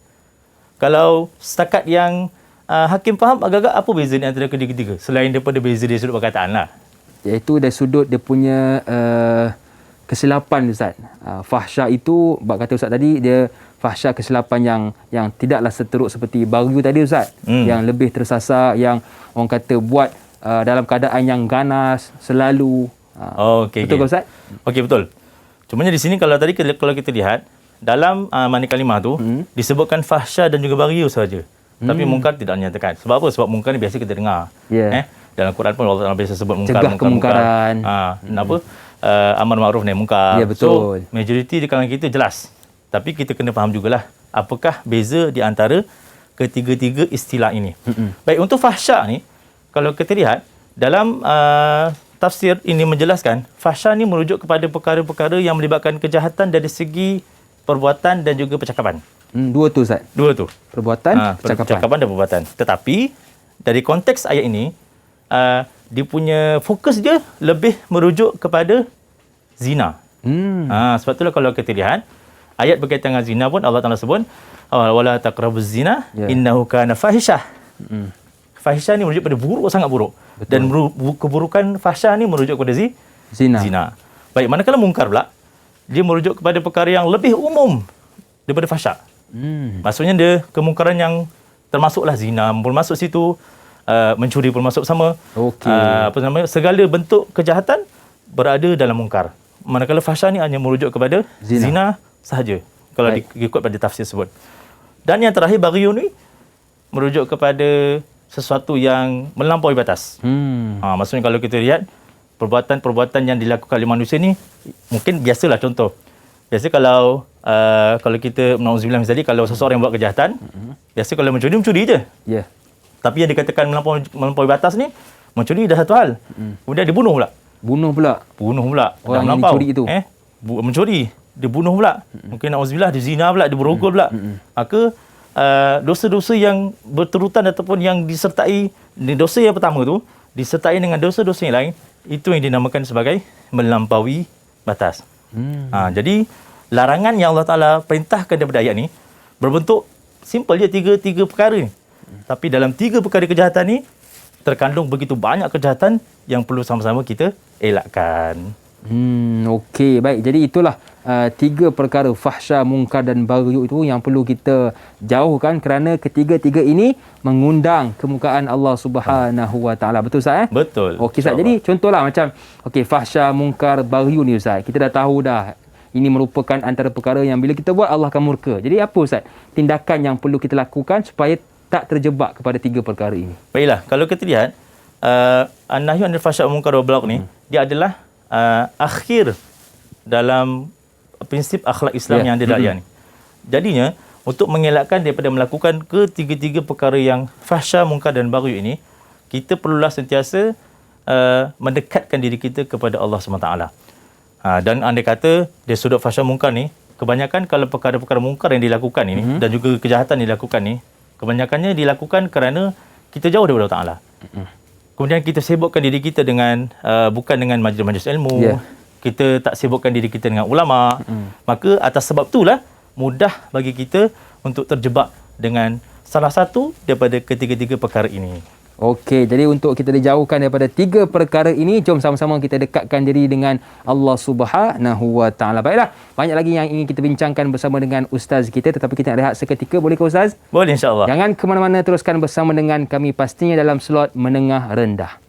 Kalau setakat yang Hakim faham agak-agak apa beza ni antara ketiga-ketiga selain daripada beza dari sudut perkataan lah? Iaitu dari sudut dia punya kesilapan Ustaz. Fahsya itu, bab kata Ustaz tadi, dia fahsya kesilapan yang tidaklah seteruk seperti baghi tadi Ustaz. Yang lebih tersasar, yang orang kata buat dalam keadaan yang ganas selalu. Betul ke Ustaz? Okey, betul. Cumanya di sini kalau kita lihat dalam mani kalimah tu disebutkan fahsya dan juga baghi saja. Tapi mungkar tidak dinyatakan. Sebab apa? Sebab mungkar ni biasa kita dengar. Dalam Quran pun Allah Taala biasa sebut mungkar. Cegah kemungkaran. Kenapa? Amar ma'ruf nahi munkar. Ya, betul. So, majoriti di kalangan kita jelas. Tapi kita kena faham jugalah apakah beza di antara ketiga-tiga istilah ini. Baik, untuk fahsya ni, kalau kita lihat dalam tafsir ini menjelaskan, fahsya ni merujuk kepada perkara-perkara yang melibatkan kejahatan dari segi perbuatan dan juga percakapan. Dua tu Ustaz? Dua tu. Perbuatan, percakapan dan perbuatan. Tetapi, dari konteks ayat ini, dia punya fokus dia lebih merujuk kepada zina. Sebab itulah kalau kita lihat, ayat berkaitan dengan zina pun Allah Taala sebut, wala taqrabuz zina innahu kana fahishah. fahisha ni merujuk pada buruk, sangat buruk. Betul. Dan keburukan fahsya ni merujuk kepada zina. Baik, manakala mungkar pula, dia merujuk kepada perkara yang lebih umum daripada fahsya. Maksudnya dia kemungkaran yang termasuklah zina pun masuk situ, mencuri pun masuk sama. Segala bentuk kejahatan berada dalam mungkar. Manakala fahsya ni hanya merujuk kepada zina sahaja kalau diikut pada tafsir tersebut. Dan yang terakhir, baghyun ni merujuk kepada sesuatu yang melampaui batas. Maksudnya kalau kita lihat perbuatan-perbuatan yang dilakukan oleh manusia ni, mungkin biasalah contoh. Biasa kalau kita nauzubillah misalnya, kalau seseorang yang buat kejahatan, biasa kalau mencuri je. Tapi yang dikatakan melampaui batas ni, mencuri dah satu hal. Kemudian dia bunuh pula. Orang yang mencuri itu. Mencuri, dia bunuh pula. Mungkin nauzubillah dia zina pula, dia berogol pula. Maka dosa-dosa yang berterutan ataupun yang disertai, dosa yang pertama tu disertai dengan dosa-dosa yang lain, itu yang dinamakan sebagai melampaui batas. Jadi larangan yang Allah Ta'ala perintahkan daripada ayat ni berbentuk simple je, tiga perkara ni. Tapi dalam tiga perkara kejahatan ni terkandung begitu banyak kejahatan yang perlu sama-sama kita elakkan. Okey, baik. Jadi itulah tiga perkara fahsya, mungkar dan baghy itu yang perlu kita jauhkan, kerana ketiga-tiga ini mengundang kemukaan Allah Subhanahu Wa Taala. Betul Ustaz? Betul. Okey Ustaz. Jadi contohlah macam fahsya, mungkar, baghy ni Ustaz. Kita dah tahu dah ini merupakan antara perkara yang bila kita buat Allah akan murka. Jadi apa Ustaz tindakan yang perlu kita lakukan supaya tak terjebak kepada tiga perkara ini? Baiklah, kalau kita lihat an-nahyu 'anil fahsya' wal munkar wal baghy ni, dia adalah akhir dalam prinsip akhlak Islam yang ada dalam ayat ni. Jadinya untuk mengelakkan daripada melakukan ketiga-tiga perkara yang fahsya, mungkar dan baghy ini, kita perlulah sentiasa mendekatkan diri kita kepada Allah SWT. Dan andai kata dari sudut fahsya mungkar ni, kebanyakan kalau perkara-perkara mungkar yang dilakukan ini dan juga kejahatan yang dilakukan ni, kebanyakannya dilakukan kerana kita jauh daripada Allah Ta'ala. Kemudian kita sibukkan diri kita dengan bukan dengan majlis-majlis ilmu. Kita tak sibukkan diri kita dengan ulama. Maka atas sebab itulah mudah bagi kita untuk terjebak dengan salah satu daripada ketiga-tiga perkara ini. Okey, jadi untuk kita dijauhkan daripada tiga perkara ini, jom sama-sama kita dekatkan diri dengan Allah Subhanahu Wa Taala. Baiklah, banyak lagi yang ingin kita bincangkan bersama dengan ustaz kita, tetapi kita nak rehat seketika. Boleh ke ustaz? Boleh, insya-Allah. Jangan ke mana-mana, teruskan bersama dengan kami pastinya dalam slot menengah rendah.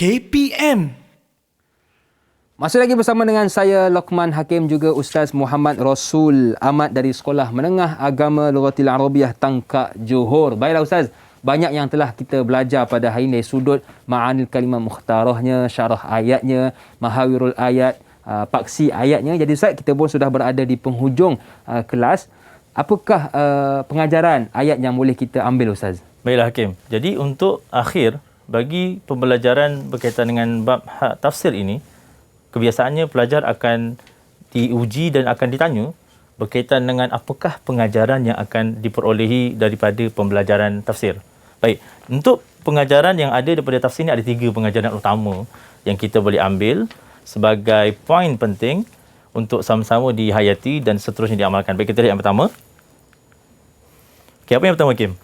KPM. Masih lagi bersama dengan saya Luqman Hakim, juga Ustaz Muhammad Rasul Ahmad dari Sekolah Menengah Agama Lughatil Arabiah Tangkak Johor. Baiklah Ustaz, banyak yang telah kita belajar pada hari ini dari sudut ma'anil kalimah mukhtarahnya, syarah ayatnya, mahawirul ayat, paksi ayatnya. Jadi Ustaz, kita pun sudah berada di penghujung kelas. Apakah pengajaran ayat yang boleh kita ambil Ustaz? Baiklah Hakim. Jadi untuk akhir bagi pembelajaran berkaitan dengan bab tafsir ini, kebiasaannya pelajar akan diuji dan akan ditanya berkaitan dengan apakah pengajaran yang akan diperolehi daripada pembelajaran tafsir. Baik, untuk pengajaran yang ada daripada tafsir ini, ada tiga pengajaran utama yang kita boleh ambil sebagai poin penting untuk sama-sama dihayati dan seterusnya diamalkan. Baik, kita lihat yang pertama. Okay, apa yang pertama, Kim?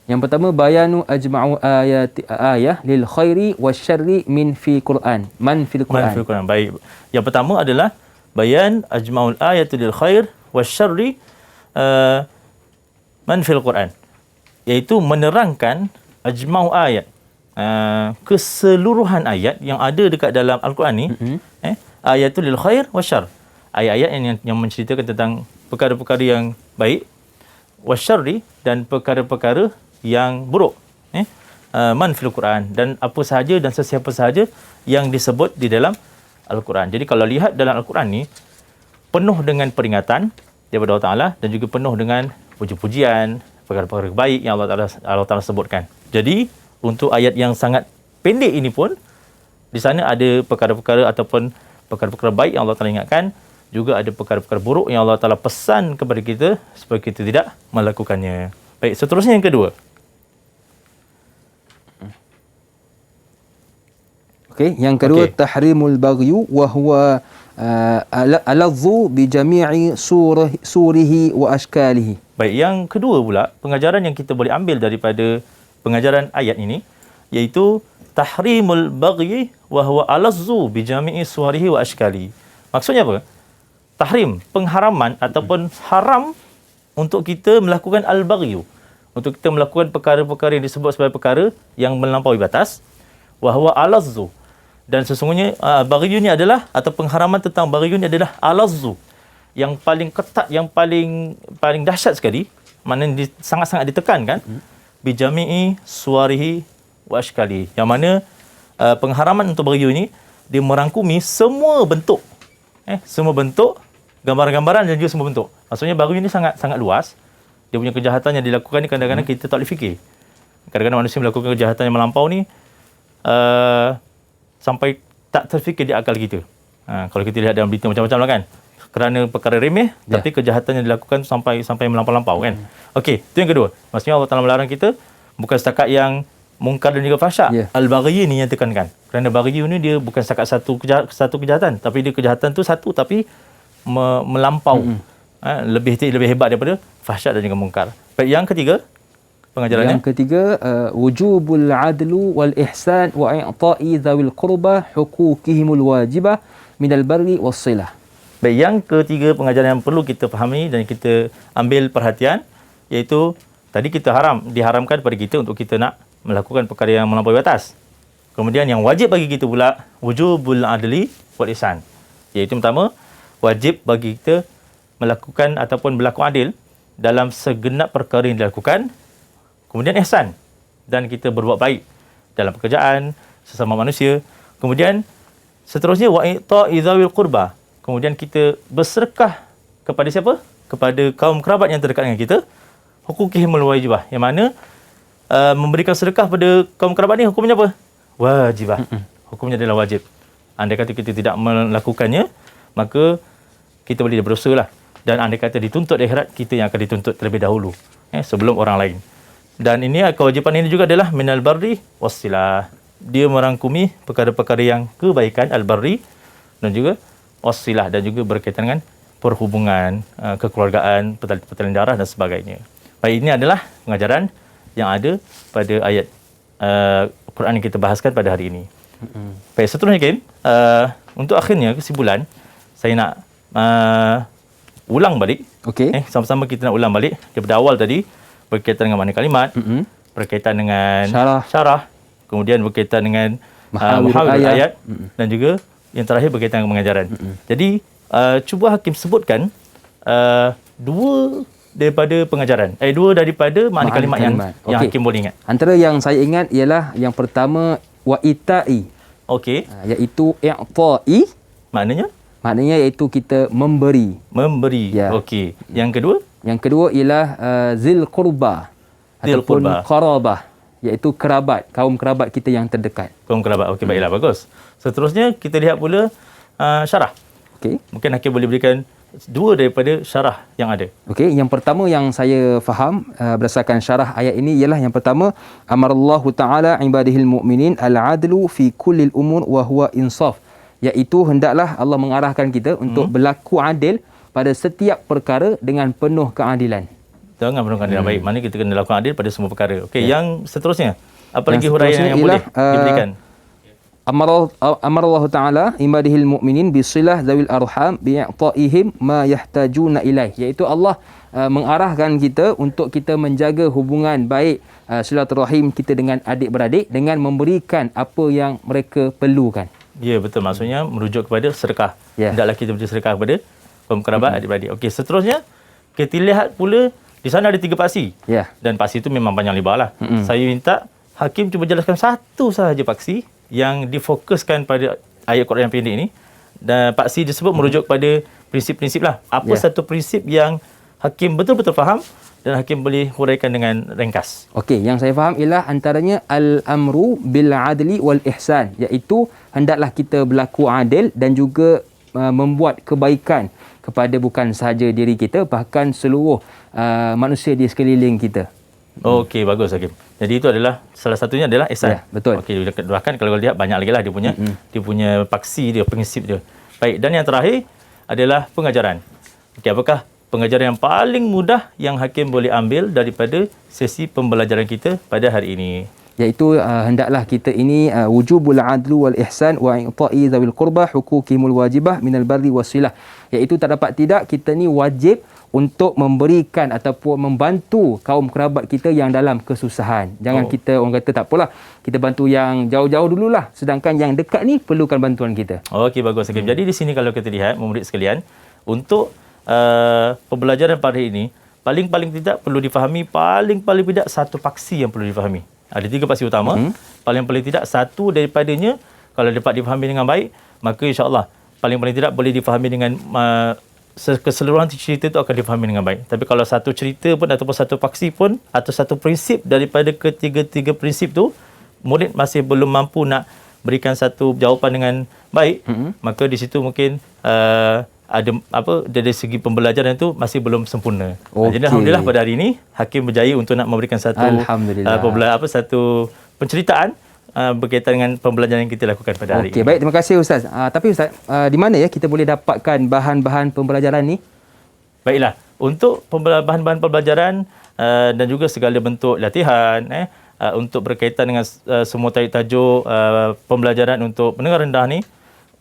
Yang pertama, bayanu ajma'u ayah lil khairi wasyarri min fi Quran. Man fil Quran. Man fil Quran. Baik. Yang pertama adalah bayan ajma'ul ayatu lil khair wasyarri man fil Quran. Iaitu menerangkan ajma'u ayat, keseluruhan ayat yang ada dekat dalam Al-Quran ni, ayatul lil khair wasyarr. Ayat-ayat yang menceritakan tentang perkara-perkara yang baik, wasyarri, dan perkara-perkara yang buruk. man fil Quran, dan apa sahaja dan sesiapa sahaja yang disebut di dalam Al-Quran. Jadi kalau lihat dalam Al-Quran ni penuh dengan peringatan daripada Allah Taala dan juga penuh dengan puji-pujian, perkara-perkara baik yang Allah Taala sebutkan. Jadi untuk ayat yang sangat pendek ini pun di sana ada perkara-perkara ataupun perkara-perkara baik yang Allah Taala ingatkan, juga ada perkara-perkara buruk yang Allah Taala pesan kepada kita supaya kita tidak melakukannya. Baik, seterusnya yang kedua. Okey, yang kedua tahrimul baghyu wa huwa aladhu bi jami'i surihi wa ashkalihi. Baik, yang kedua pula pengajaran yang kita boleh ambil daripada pengajaran ayat ini iaitu tahrimul baghyi wa huwa aladhu bi jami'i surihi wa ashkalihi. Maksudnya apa? Tahrim, pengharaman ataupun haram untuk kita melakukan al-baghyu, untuk kita melakukan perkara-perkara yang disebut sebagai perkara yang melampaui batas, wa huwa aladhu. Dan sesungguhnya baghyu ni adalah, atau pengharaman tentang baghyu ni adalah alazzu, yang paling ketat, yang paling dahsyat sekali, maknanya sangat-sangat ditekankan, bi jami'i suwarihi wa ashkali, yang mana pengharaman untuk baghyu ni dia merangkumi semua bentuk, semua bentuk gambaran-gambaran dan juga semua bentuk. Maksudnya baghyu ni sangat luas. Dia punya kejahatan yang dilakukan ni kadang-kadang kita tak boleh fikir. Kadang-kadang manusia melakukan kejahatan yang melampau ni sampai tak terfikir di akal kita. Kalau kita lihat dalam berita macam-macam lah kan. Kerana perkara remeh, tapi kejahatan yang dilakukan sampai melampau-lampau kan. Okey, itu yang kedua. Maksudnya Allah Taala melarang kita bukan setakat yang mungkar dan juga fahsyak. Al-baghi ni yang tekankan. Kerana baghi ni dia bukan setakat satu kejahatan, tapi dia kejahatan tu satu tapi melampau. Lebih hebat daripada fahsyak dan juga mungkar. Baik, yang ketiga pengajarannya. Yang ketiga, wujubul adlu wal ihsan wa i'ta'i dzawil qurba huquqihimul wajibah minal barri was silah. Baik, yang ketiga pengajaran yang perlu kita fahami dan kita ambil perhatian iaitu tadi diharamkan kepada kita untuk kita nak melakukan perkara yang melampaui batas. Kemudian yang wajib bagi kita pula wujubul adli wal ihsan. Iaitu pertama, wajib bagi kita melakukan ataupun berlaku adil dalam segenap perkara yang dilakukan. Kemudian ihsan, dan kita berbuat baik dalam pekerjaan sesama manusia. Kemudian seterusnya wa i'ta'i dzawil qurba. Kemudian kita bersedekah kepada siapa? Kepada kaum kerabat yang terdekat dengan kita. Huquqihimul wajibah. Yang mana memberikan sedekah pada kaum kerabat ni hukumnya apa? Wajibah. Hukumnya adalah wajib. Andai kata kita tidak melakukannya, maka kita boleh berdosa lah. Dan andai kata dituntut di akhirat, kita yang akan dituntut terlebih dahulu sebelum orang lain. Dan ini kewajipan ini juga adalah minal barri wassilah. Dia merangkumi perkara-perkara yang kebaikan, al-barri, dan juga wassilah, dan juga berkaitan dengan perhubungan, kekeluargaan, pertalian darah dan sebagainya. Baik, ini adalah pengajaran yang ada pada ayat Quran yang kita bahaskan pada hari ini. Baik, seterusnya Kim, untuk akhirnya kesimpulan, saya nak ulang balik. Sama-sama kita nak ulang balik daripada awal tadi, berkaitan dengan makna kalimat, berkaitan dengan syarah, kemudian berkaitan dengan muhawir ayat, dan juga yang terakhir berkaitan dengan pengajaran. Jadi, cuba Hakim sebutkan dua daripada pengajaran, dua daripada makna kalimat yang Hakim boleh ingat. Antara yang saya ingat ialah yang pertama, wa ita'i. Iaitu i'ta'i. Maknanya iaitu kita memberi. Okey. Yang kedua? Yang kedua ialah zil qurba ataupun qarabah, iaitu kerabat, kaum kerabat kita yang terdekat. Kaum kerabat. Okey, baiklah, bagus. Seterusnya kita lihat pula syarah. Mungkin Hakim boleh berikan dua daripada syarah yang ada. Yang pertama yang saya faham berdasarkan syarah ayat ini ialah yang pertama, amarallahu ta'ala ibadihil mu'minin al-adlu fi kullil umur wa huwa insaf. Iaitu hendaklah Allah mengarahkan kita untuk berlaku adil pada setiap perkara dengan penuh keadilan. Dengan penuh keadilan. Baik, mana kita kena lakukan adil pada semua perkara. Yang seterusnya, apa lagi huraian yang boleh diberikan? Amarallahu ta'ala ibadihil mu'minin bisilah zawil arham bi'a'ta'ihim ma yahtajuna ilaih. Iaitu Allah mengarahkan kita untuk kita menjaga hubungan baik silaturahim kita dengan adik-beradik dengan memberikan apa yang mereka perlukan. Ya, betul. Maksudnya merujuk kepada sedekah. Hendaklah kita beri sedekah kepada kaum kerabat, adik-beradik. Okey, seterusnya kita lihat pula di sana ada 3 paksi. Dan paksi itu memang panjang lebar lah. Saya minta Hakim cuma jelaskan satu sahaja paksi yang difokuskan pada ayat Quran yang pendek ini. Dan paksi tersebut merujuk pada prinsip-prinsip lah. Apa satu prinsip yang Hakim betul-betul faham dan Hakim boleh huraikan dengan ringkas. Okey, yang saya faham ialah antaranya al-amru bil adli wal ihsan, iaitu hendaklah kita berlaku adil dan juga membuat kebaikan kepada bukan sahaja diri kita, bahkan seluruh manusia di sekeliling kita. Okey, bagus Hakim. Jadi itu adalah salah satunya adalah ihsan. Ya, betul. Okey, bahkan kalau lihat banyak lagi lah dia punya paksi dia, prinsip dia. Baik, dan yang terakhir adalah pengajaran. Okey, apakah pengajaran yang paling mudah yang Hakim boleh ambil daripada sesi pembelajaran kita pada hari ini? Iaitu hendaklah kita ini wujubul adlu wal ihsan wa i'ta'i dzawil qurbah huquqihimul wajibah minal barri wasilah, iaitu tak dapat tidak kita ni wajib untuk memberikan ataupun membantu kaum kerabat kita yang dalam kesusahan. Jangan kita orang kata tak apalah, kita bantu yang jauh-jauh dululah, sedangkan yang dekat ni perlukan bantuan kita. Okey, bagus Hakim. Jadi di sini kalau kita lihat murid sekalian, untuk pembelajaran pada hari ini paling tidak perlu difahami paling tidak satu paksi yang perlu difahami. Ada 3 paksi utama. Paling tidak satu daripadanya kalau dapat difahami dengan baik, maka insya-Allah paling tidak boleh difahami dengan keseluruhan cerita itu akan difahami dengan baik. Tapi kalau satu cerita pun ataupun satu paksi pun atau satu prinsip daripada ketiga-tiga prinsip tu murid masih belum mampu nak berikan satu jawapan dengan baik, maka di situ mungkin dari segi pembelajaran itu masih belum sempurna. Jadi alhamdulillah pada hari ini Hakim berjaya untuk nak memberikan satu satu penceritaan berkaitan dengan pembelajaran yang kita lakukan pada hari ini. Okey, baik, terima kasih Ustaz. Tapi Ustaz, di mana kita boleh dapatkan bahan-bahan pembelajaran ni? Baiklah, untuk bahan-bahan pembelajaran dan juga segala bentuk latihan untuk berkaitan dengan semua tajuk pembelajaran untuk menengah rendah ni,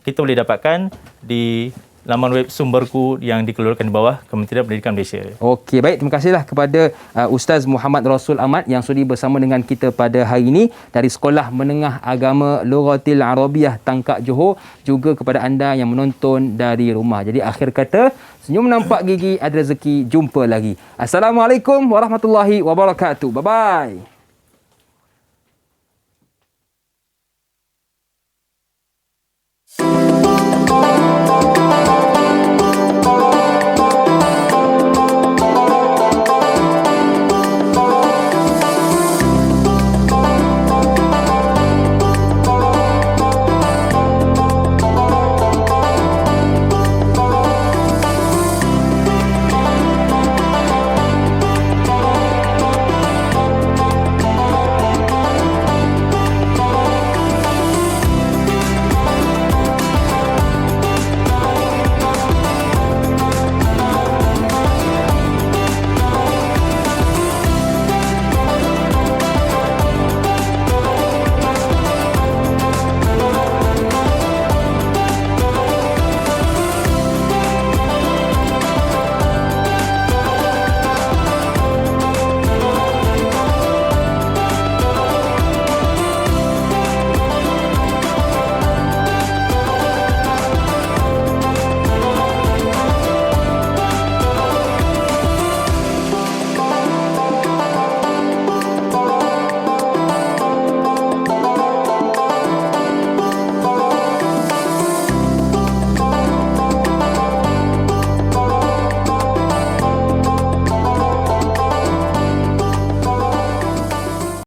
kita boleh dapatkan di laman web sumberku yang dikeluarkan di bawah Kementerian Pendidikan Malaysia. Okey, baik. Terima kasihlah kepada Ustaz Muhammad Rasul Ahmad yang sudi bersama dengan kita pada hari ini dari Sekolah Menengah Agama Lughatil Arabiah Tangkak Johor, juga kepada anda yang menonton dari rumah. Jadi akhir kata, senyum nampak gigi, ada rezeki, jumpa lagi. Assalamualaikum warahmatullahi wabarakatuh. Bye-bye.